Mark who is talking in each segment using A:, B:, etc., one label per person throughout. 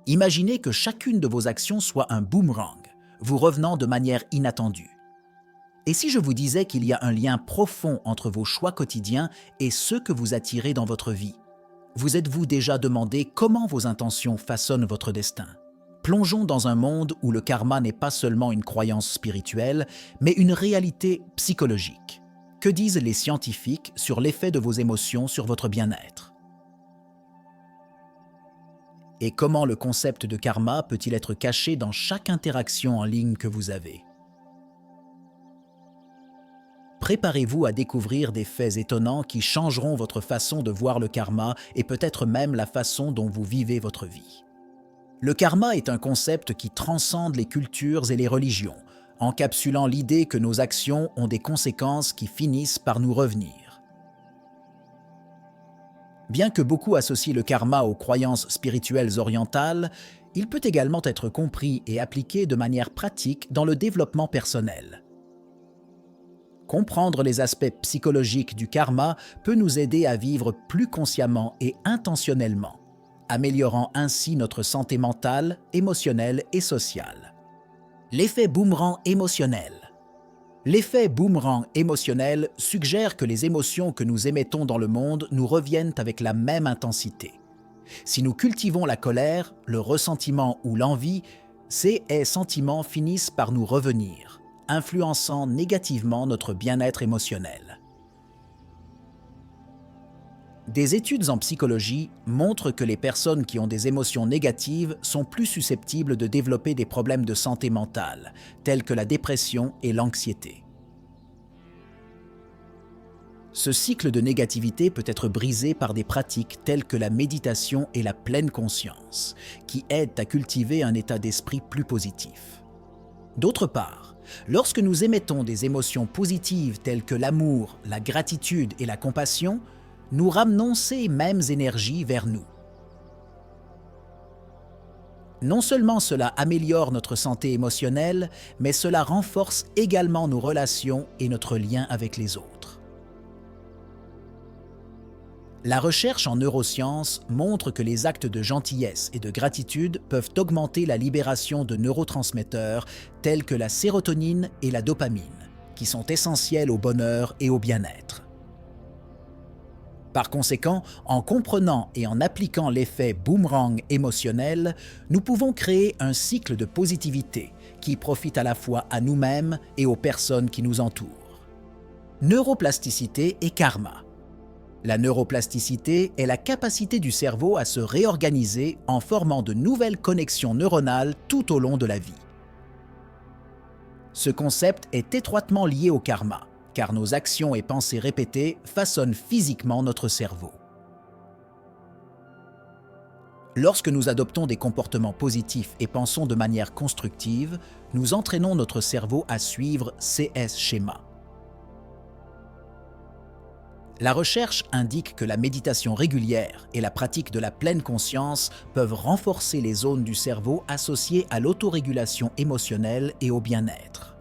A: Imaginez que chacune de vos actions soit un boomerang, vous revenant de manière inattendue. Et si je vous disais qu'il y a un lien profond entre vos choix quotidiens et ceux que vous attirez dans votre vie? Vous êtes-vous déjà demandé comment vos intentions façonnent votre destin? Plongeons dans un monde où le karma n'est pas seulement une croyance spirituelle, mais une réalité psychologique. Que disent les scientifiques sur l'effet de vos émotions sur votre bien-être? Et comment le concept de karma peut-il être caché dans chaque interaction en ligne que vous avez? Préparez-vous à découvrir des faits étonnants qui changeront votre façon de voir le karma et peut-être même la façon dont vous vivez votre vie. Le karma est un concept qui transcende les cultures et les religions, encapsulant l'idée que nos actions ont des conséquences qui finissent par nous revenir. Bien que beaucoup associent le karma aux croyances spirituelles orientales, il peut également être compris et appliqué de manière pratique dans le développement personnel. Comprendre les aspects psychologiques du karma peut nous aider à vivre plus consciemment et intentionnellement, améliorant ainsi notre santé mentale, émotionnelle et sociale. L'effet boomerang émotionnel. L'effet boomerang émotionnel suggère que les émotions que nous émettons dans le monde nous reviennent avec la même intensité. Si nous cultivons la colère, le ressentiment ou l'envie, ces sentiments finissent par nous revenir, influençant négativement notre bien-être émotionnel. Des études en psychologie montrent que les personnes qui ont des émotions négatives sont plus susceptibles de développer des problèmes de santé mentale, tels que la dépression et l'anxiété. Ce cycle de négativité peut être brisé par des pratiques telles que la méditation et la pleine conscience, qui aident à cultiver un état d'esprit plus positif. D'autre part, lorsque nous émettons des émotions positives telles que l'amour, la gratitude et la compassion, nous ramenons ces mêmes énergies vers nous. Non seulement cela améliore notre santé émotionnelle, mais cela renforce également nos relations et notre lien avec les autres. La recherche en neurosciences montre que les actes de gentillesse et de gratitude peuvent augmenter la libération de neurotransmetteurs tels que la sérotonine et la dopamine, qui sont essentiels au bonheur et au bien-être. Par conséquent, en comprenant et en appliquant l'effet boomerang émotionnel, nous pouvons créer un cycle de positivité qui profite à la fois à nous-mêmes et aux personnes qui nous entourent. Neuroplasticité et karma. La neuroplasticité est la capacité du cerveau à se réorganiser en formant de nouvelles connexions neuronales tout au long de la vie. Ce concept est étroitement lié au karma, car nos actions et pensées répétées façonnent physiquement notre cerveau. Lorsque nous adoptons des comportements positifs et pensons de manière constructive, nous entraînons notre cerveau à suivre ces schémas. La recherche indique que la méditation régulière et la pratique de la pleine conscience peuvent renforcer les zones du cerveau associées à l'autorégulation émotionnelle et au bien-être.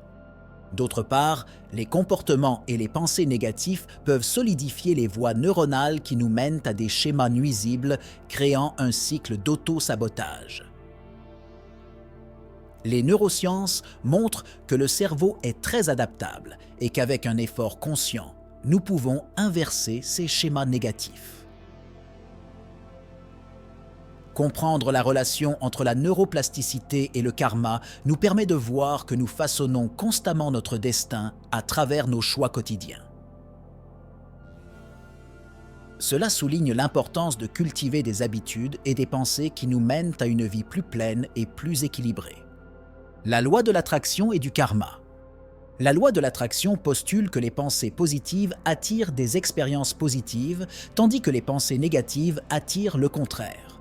A: D'autre part, les comportements et les pensées négatifs peuvent solidifier les voies neuronales qui nous mènent à des schémas nuisibles, créant un cycle d'auto-sabotage. Les neurosciences montrent que le cerveau est très adaptable et qu'avec un effort conscient, nous pouvons inverser ces schémas négatifs. Comprendre la relation entre la neuroplasticité et le karma nous permet de voir que nous façonnons constamment notre destin à travers nos choix quotidiens. Cela souligne l'importance de cultiver des habitudes et des pensées qui nous mènent à une vie plus pleine et plus équilibrée. La loi de l'attraction et du karma. La loi de l'attraction postule que les pensées positives attirent des expériences positives, tandis que les pensées négatives attirent le contraire.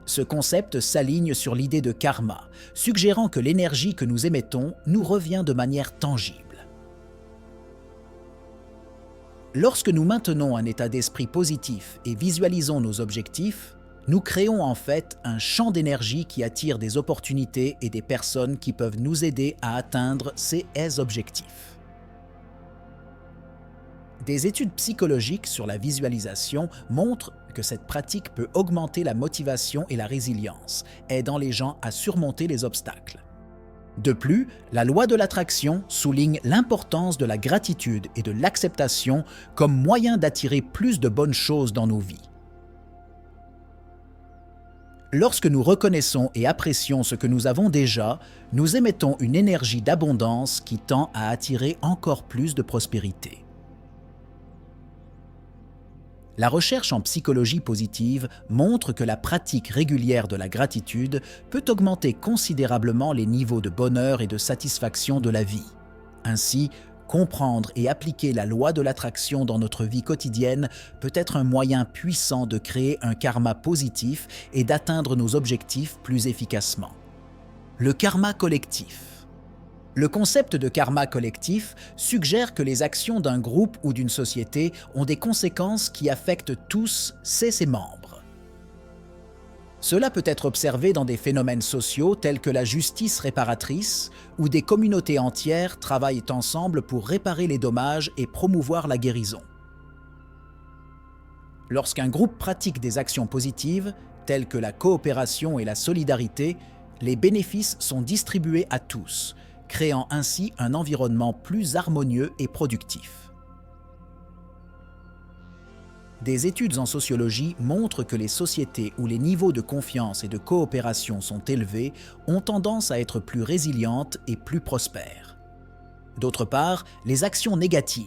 A: Ce concept s'aligne sur l'idée de karma, suggérant que l'énergie que nous émettons nous revient de manière tangible. Lorsque nous maintenons un état d'esprit positif et visualisons nos objectifs, nous créons en fait un champ d'énergie qui attire des opportunités et des personnes qui peuvent nous aider à atteindre ces objectifs. Des études psychologiques sur la visualisation montrent que cette pratique peut augmenter la motivation et la résilience, aidant les gens à surmonter les obstacles. De plus, la loi de l'attraction souligne l'importance de la gratitude et de l'acceptation comme moyen d'attirer plus de bonnes choses dans nos vies. Lorsque nous reconnaissons et apprécions ce que nous avons déjà, nous émettons une énergie d'abondance qui tend à attirer encore plus de prospérité. La recherche en psychologie positive montre que la pratique régulière de la gratitude peut augmenter considérablement les niveaux de bonheur et de satisfaction de la vie. Ainsi, comprendre et appliquer la loi de l'attraction dans notre vie quotidienne peut être un moyen puissant de créer un karma positif et d'atteindre nos objectifs plus efficacement. Le karma collectif. Le concept de karma collectif suggère que les actions d'un groupe ou d'une société ont des conséquences qui affectent tous ses membres. Cela peut être observé dans des phénomènes sociaux tels que la justice réparatrice, où des communautés entières travaillent ensemble pour réparer les dommages et promouvoir la guérison. Lorsqu'un groupe pratique des actions positives, telles que la coopération et la solidarité, les bénéfices sont distribués à tous, créant ainsi un environnement plus harmonieux et productif. Des études en sociologie montrent que les sociétés où les niveaux de confiance et de coopération sont élevés ont tendance à être plus résilientes et plus prospères. D'autre part, les actions négatives,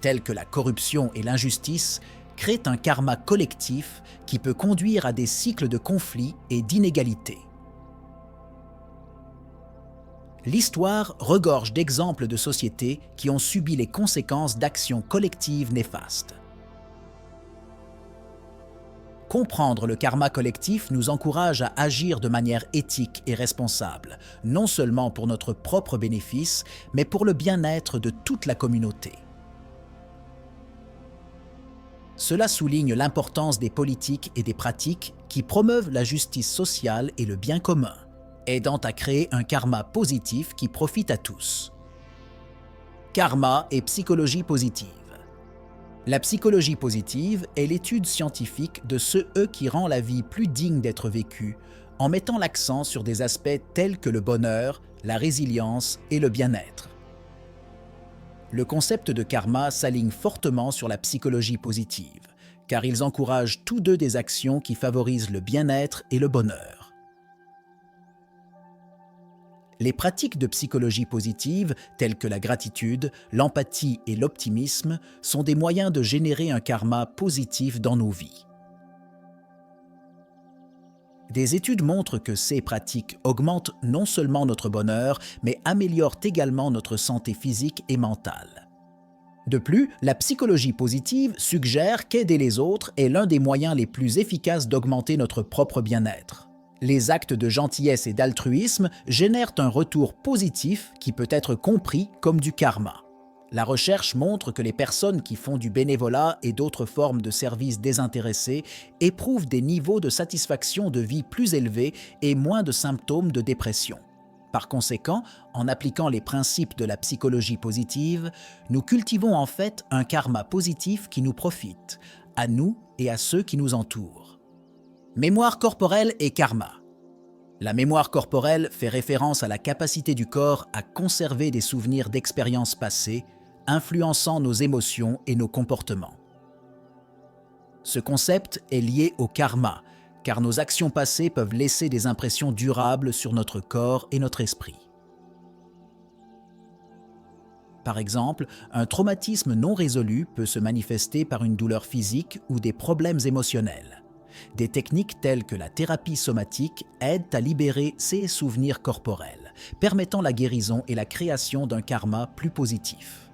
A: telles que la corruption et l'injustice, créent un karma collectif qui peut conduire à des cycles de conflits et d'inégalités. L'histoire regorge d'exemples de sociétés qui ont subi les conséquences d'actions collectives néfastes. Comprendre le karma collectif nous encourage à agir de manière éthique et responsable, non seulement pour notre propre bénéfice, mais pour le bien-être de toute la communauté. Cela souligne l'importance des politiques et des pratiques qui promeuvent la justice sociale et le bien commun, aidant à créer un karma positif qui profite à tous. Karma et psychologie positive. La psychologie positive est l'étude scientifique de ce qui rend la vie plus digne d'être vécue, en mettant l'accent sur des aspects tels que le bonheur, la résilience et le bien-être. Le concept de karma s'aligne fortement sur la psychologie positive, car ils encouragent tous deux des actions qui favorisent le bien-être et le bonheur. Les pratiques de psychologie positive, telles que la gratitude, l'empathie et l'optimisme, sont des moyens de générer un karma positif dans nos vies. Des études montrent que ces pratiques augmentent non seulement notre bonheur, mais améliorent également notre santé physique et mentale. De plus, la psychologie positive suggère qu'aider les autres est l'un des moyens les plus efficaces d'augmenter notre propre bien-être. Les actes de gentillesse et d'altruisme génèrent un retour positif qui peut être compris comme du karma. La recherche montre que les personnes qui font du bénévolat et d'autres formes de services désintéressés éprouvent des niveaux de satisfaction de vie plus élevés et moins de symptômes de dépression. Par conséquent, en appliquant les principes de la psychologie positive, nous cultivons en fait un karma positif qui nous profite, à nous et à ceux qui nous entourent. Mémoire corporelle et karma. La mémoire corporelle fait référence à la capacité du corps à conserver des souvenirs d'expériences passées, influençant nos émotions et nos comportements. Ce concept est lié au karma, car nos actions passées peuvent laisser des impressions durables sur notre corps et notre esprit. Par exemple, un traumatisme non résolu peut se manifester par une douleur physique ou des problèmes émotionnels. Des techniques telles que la thérapie somatique aident à libérer ces souvenirs corporels, permettant la guérison et la création d'un karma plus positif.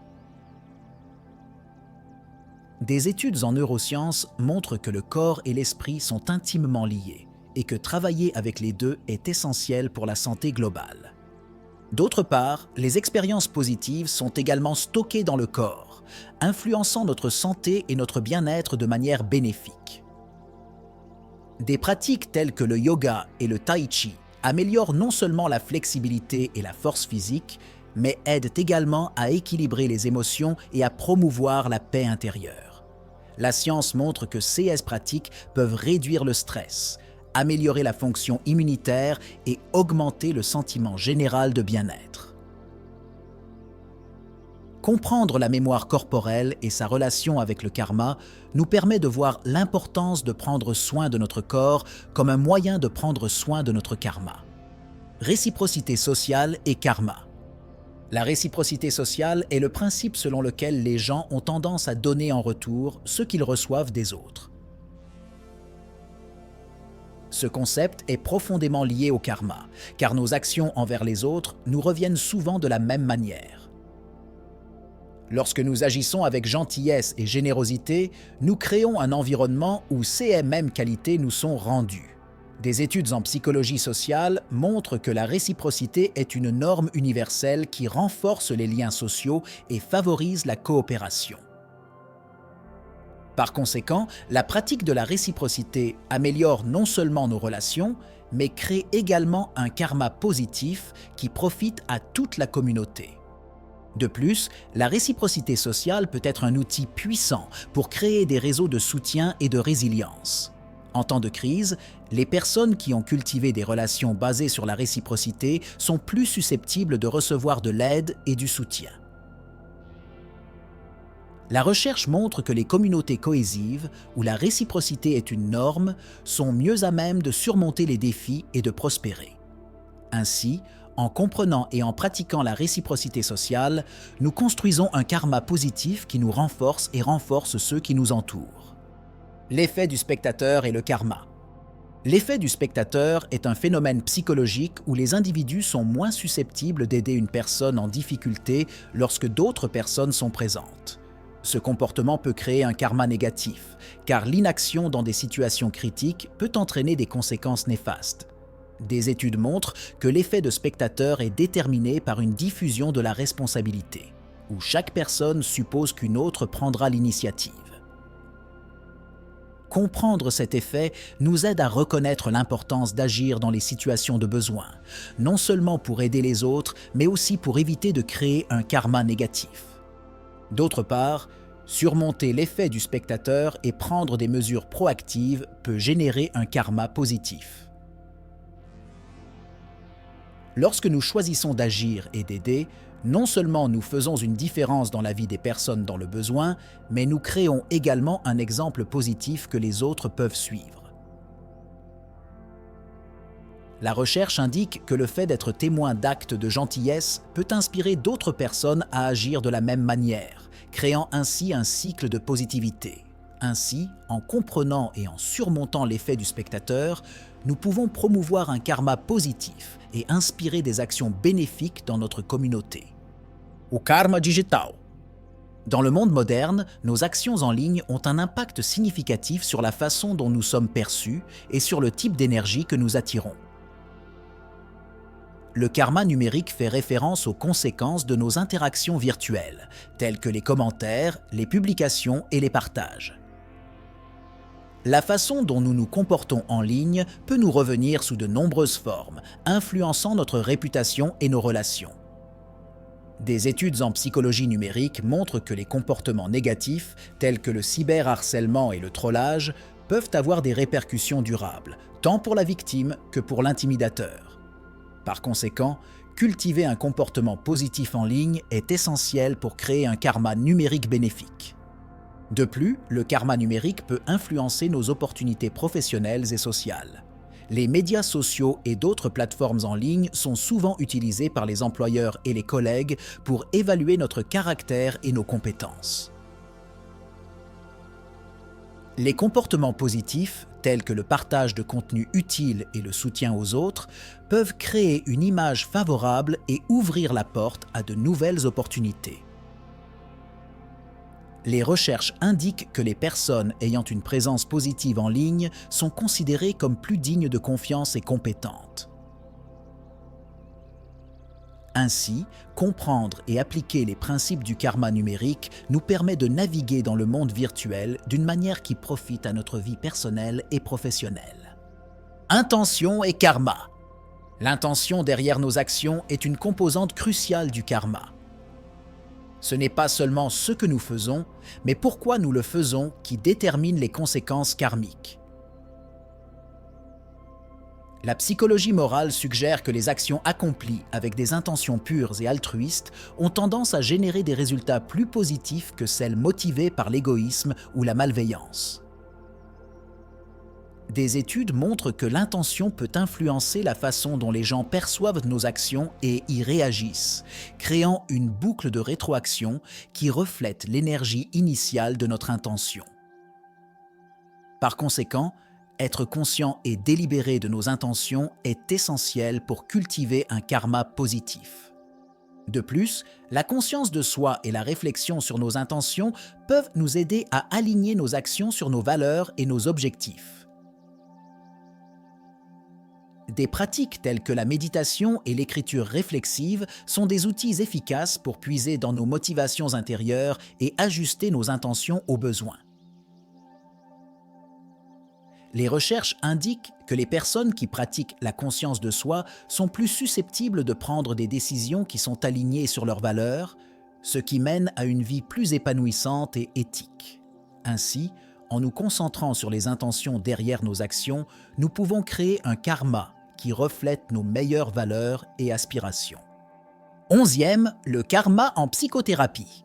A: Des études en neurosciences montrent que le corps et l'esprit sont intimement liés et que travailler avec les deux est essentiel pour la santé globale. D'autre part, les expériences positives sont également stockées dans le corps, influençant notre santé et notre bien-être de manière bénéfique. Des pratiques telles que le yoga et le tai chi améliorent non seulement la flexibilité et la force physique, mais aident également à équilibrer les émotions et à promouvoir la paix intérieure. La science montre que CS pratiques peuvent réduire le stress, améliorer la fonction immunitaire et augmenter le sentiment général de bien-être. Comprendre la mémoire corporelle et sa relation avec le karma nous permet de voir l'importance de prendre soin de notre corps comme un moyen de prendre soin de notre karma. Réciprocité sociale et karma. La réciprocité sociale est le principe selon lequel les gens ont tendance à donner en retour ce qu'ils reçoivent des autres. Ce concept est profondément lié au karma, car nos actions envers les autres nous reviennent souvent de la même manière. Lorsque nous agissons avec gentillesse et générosité, nous créons un environnement où ces mêmes qualités nous sont rendues. Des études en psychologie sociale montrent que la réciprocité est une norme universelle qui renforce les liens sociaux et favorise la coopération. Par conséquent, la pratique de la réciprocité améliore non seulement nos relations, mais crée également un karma positif qui profite à toute la communauté. De plus, la réciprocité sociale peut être un outil puissant pour créer des réseaux de soutien et de résilience. En temps de crise, les personnes qui ont cultivé des relations basées sur la réciprocité sont plus susceptibles de recevoir de l'aide et du soutien. La recherche montre que les communautés cohésives, où la réciprocité est une norme, sont mieux à même de surmonter les défis et de prospérer. Ainsi, en comprenant et en pratiquant la réciprocité sociale, nous construisons un karma positif qui nous renforce et renforce ceux qui nous entourent. L'effet du spectateur et le karma. L'effet du spectateur est un phénomène psychologique où les individus sont moins susceptibles d'aider une personne en difficulté lorsque d'autres personnes sont présentes. Ce comportement peut créer un karma négatif, car l'inaction dans des situations critiques peut entraîner des conséquences néfastes. Des études montrent que l'effet de spectateur est déterminé par une diffusion de la responsabilité, où chaque personne suppose qu'une autre prendra l'initiative. Comprendre cet effet nous aide à reconnaître l'importance d'agir dans les situations de besoin, non seulement pour aider les autres, mais aussi pour éviter de créer un karma négatif. D'autre part, surmonter l'effet du spectateur et prendre des mesures proactives peut générer un karma positif. Lorsque nous choisissons d'agir et d'aider, non seulement nous faisons une différence dans la vie des personnes dans le besoin, mais nous créons également un exemple positif que les autres peuvent suivre. La recherche indique que le fait d'être témoin d'actes de gentillesse peut inspirer d'autres personnes à agir de la même manière, créant ainsi un cycle de positivité. Ainsi, en comprenant et en surmontant l'effet du spectateur, nous pouvons promouvoir un karma positif et inspirer des actions bénéfiques dans notre communauté. O karma digital. Dans le monde moderne, nos actions en ligne ont un impact significatif sur la façon dont nous sommes perçus et sur le type d'énergie que nous attirons. Le karma numérique fait référence aux conséquences de nos interactions virtuelles, telles que les commentaires, les publications et les partages. La façon dont nous nous comportons en ligne peut nous revenir sous de nombreuses formes, influençant notre réputation et nos relations. Des études en psychologie numérique montrent que les comportements négatifs, tels que le cyberharcèlement et le trollage, peuvent avoir des répercussions durables, tant pour la victime que pour l'intimidateur. Par conséquent, cultiver un comportement positif en ligne est essentiel pour créer un karma numérique bénéfique. De plus, le karma numérique peut influencer nos opportunités professionnelles et sociales. Les médias sociaux et d'autres plateformes en ligne sont souvent utilisés par les employeurs et les collègues pour évaluer notre caractère et nos compétences. Les comportements positifs, tels que le partage de contenu utile et le soutien aux autres, peuvent créer une image favorable et ouvrir la porte à de nouvelles opportunités. Les recherches indiquent que les personnes ayant une présence positive en ligne sont considérées comme plus dignes de confiance et compétentes. Ainsi, comprendre et appliquer les principes du karma numérique nous permet de naviguer dans le monde virtuel d'une manière qui profite à notre vie personnelle et professionnelle. Intention et karma. L'intention derrière nos actions est une composante cruciale du karma. Ce n'est pas seulement ce que nous faisons, mais pourquoi nous le faisons qui détermine les conséquences karmiques. La psychologie morale suggère que les actions accomplies avec des intentions pures et altruistes ont tendance à générer des résultats plus positifs que celles motivées par l'égoïsme ou la malveillance. Des études montrent que l'intention peut influencer la façon dont les gens perçoivent nos actions et y réagissent, créant une boucle de rétroaction qui reflète l'énergie initiale de notre intention. Par conséquent, être conscient et délibéré de nos intentions est essentiel pour cultiver un karma positif. De plus, la conscience de soi et la réflexion sur nos intentions peuvent nous aider à aligner nos actions sur nos valeurs et nos objectifs. Des pratiques telles que la méditation et l'écriture réflexive sont des outils efficaces pour puiser dans nos motivations intérieures et ajuster nos intentions aux besoins. Les recherches indiquent que les personnes qui pratiquent la conscience de soi sont plus susceptibles de prendre des décisions qui sont alignées sur leurs valeurs, ce qui mène à une vie plus épanouissante et éthique. Ainsi, en nous concentrant sur les intentions derrière nos actions, nous pouvons créer un karma qui reflète nos meilleures valeurs et aspirations. 11e, le karma en psychothérapie.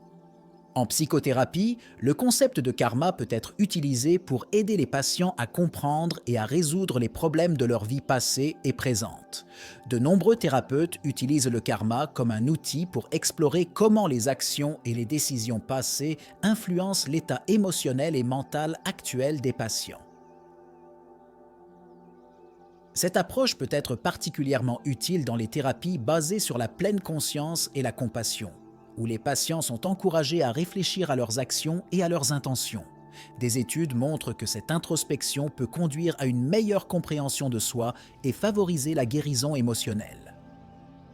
A: En psychothérapie, le concept de karma peut être utilisé pour aider les patients à comprendre et à résoudre les problèmes de leur vie passée et présente. De nombreux thérapeutes utilisent le karma comme un outil pour explorer comment les actions et les décisions passées influencent l'état émotionnel et mental actuel des patients. Cette approche peut être particulièrement utile dans les thérapies basées sur la pleine conscience et la compassion, où les patients sont encouragés à réfléchir à leurs actions et à leurs intentions. Des études montrent que cette introspection peut conduire à une meilleure compréhension de soi et favoriser la guérison émotionnelle.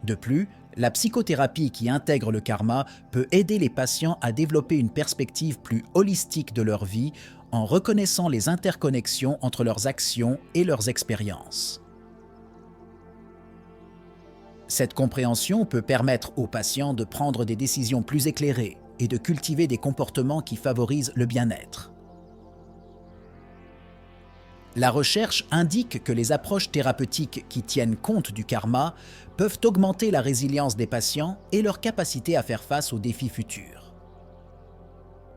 A: De plus, la psychothérapie qui intègre le karma peut aider les patients à développer une perspective plus holistique de leur vie en reconnaissant les interconnexions entre leurs actions et leurs expériences. Cette compréhension peut permettre aux patients de prendre des décisions plus éclairées et de cultiver des comportements qui favorisent le bien-être. La recherche indique que les approches thérapeutiques qui tiennent compte du karma peuvent augmenter la résilience des patients et leur capacité à faire face aux défis futurs.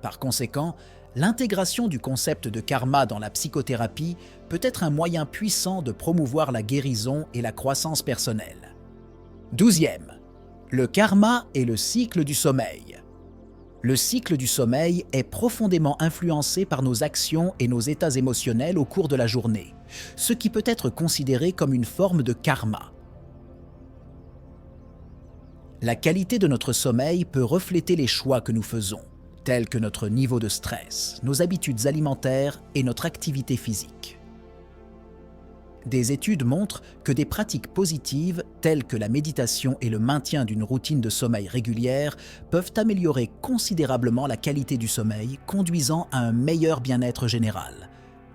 A: Par conséquent, l'intégration du concept de karma dans la psychothérapie peut être un moyen puissant de promouvoir la guérison et la croissance personnelle. 12e, le karma et le cycle du sommeil. Le cycle du sommeil est profondément influencé par nos actions et nos états émotionnels au cours de la journée, ce qui peut être considéré comme une forme de karma. La qualité de notre sommeil peut refléter les choix que nous faisons, tels que notre niveau de stress, nos habitudes alimentaires et notre activité physique. Des études montrent que des pratiques positives, telles que la méditation et le maintien d'une routine de sommeil régulière, peuvent améliorer considérablement la qualité du sommeil, conduisant à un meilleur bien-être général.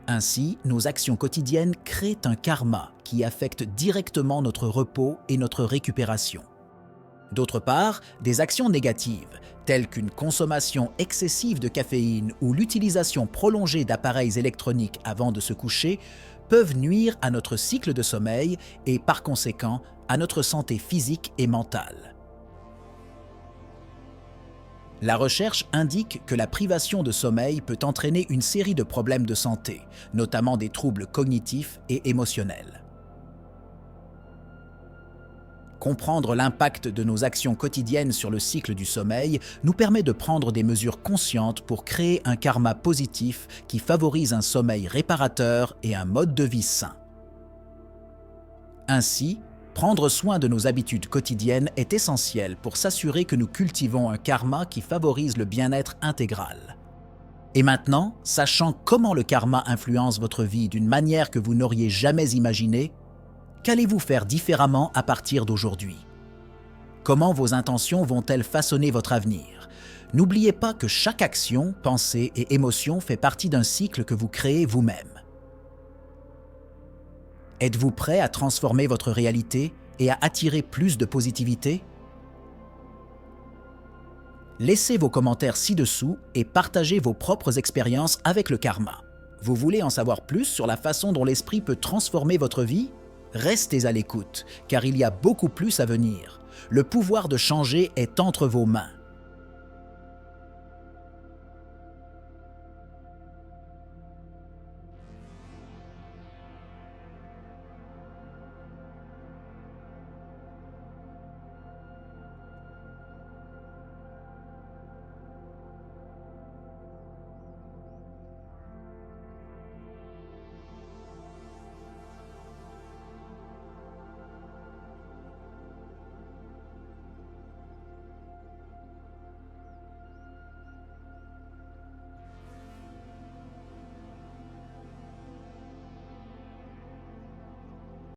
A: Ainsi, nos actions quotidiennes créent un karma qui affecte directement notre repos et notre récupération. D'autre part, des actions négatives, telles qu'une consommation excessive de caféine ou l'utilisation prolongée d'appareils électroniques avant de se coucher, peuvent nuire à notre cycle de sommeil et, par conséquent, à notre santé physique et mentale. La recherche indique que la privation de sommeil peut entraîner une série de problèmes de santé, notamment des troubles cognitifs et émotionnels. Comprendre l'impact de nos actions quotidiennes sur le cycle du sommeil nous permet de prendre des mesures conscientes pour créer un karma positif qui favorise un sommeil réparateur et un mode de vie sain. Ainsi, prendre soin de nos habitudes quotidiennes est essentiel pour s'assurer que nous cultivons un karma qui favorise le bien-être intégral. Et maintenant, sachant comment le karma influence votre vie d'une manière que vous n'auriez jamais imaginée, qu'allez-vous faire différemment à partir d'aujourd'hui? Comment vos intentions vont-elles façonner votre avenir? N'oubliez pas que chaque action, pensée et émotion fait partie d'un cycle que vous créez vous-même. Êtes-vous prêt à transformer votre réalité et à attirer plus de positivité? Laissez vos commentaires ci-dessous et partagez vos propres expériences avec le karma. Vous voulez en savoir plus sur la façon dont l'esprit peut transformer votre vie? Restez à l'écoute, car il y a beaucoup plus à venir. Le pouvoir de changer est entre vos mains.